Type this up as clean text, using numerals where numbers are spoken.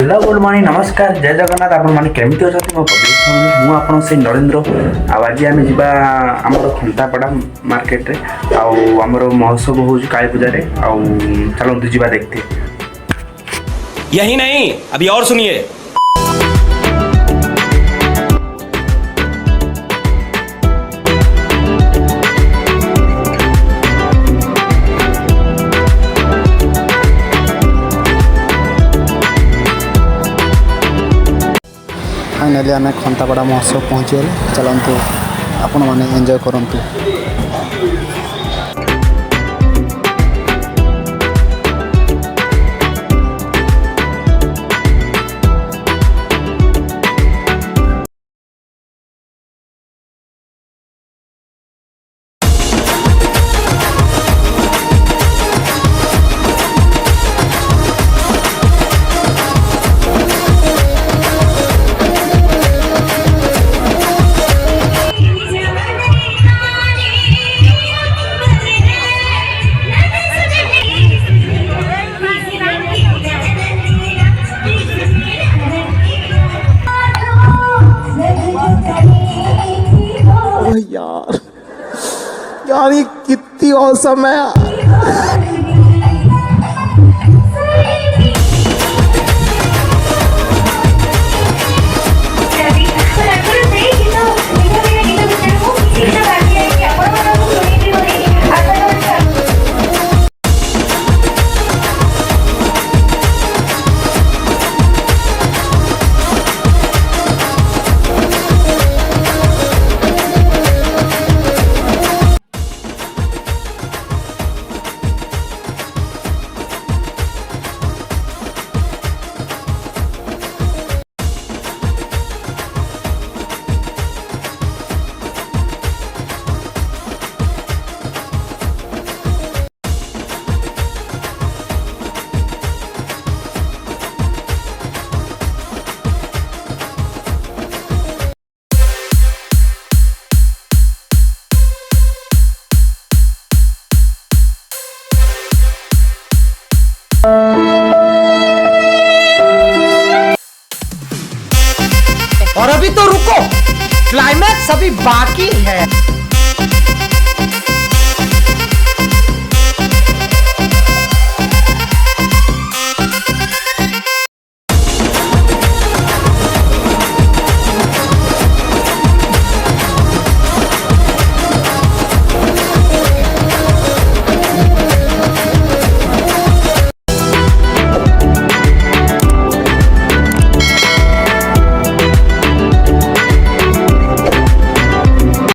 Hello good morning नमस्कार जय जगन्नाथ आपण माने केमिति अछथि मो पब्लिक मु आपण से नरेंद्र आज आम जा आम खंतापड़ा मार्केट रे आमर महोत्सव हो काली पूजा रे चलतु जा देखते। यही नहीं अभी और सुनिए। फाइनाली आम खंतापड़ा महोत्सव पहुँचीगले चलतु आपण मैंने एंजॉय करंतु। यार यार ये कितनी औसम है यार। और अभी तो रुको, क्लाइमैक्स अभी बाकी है।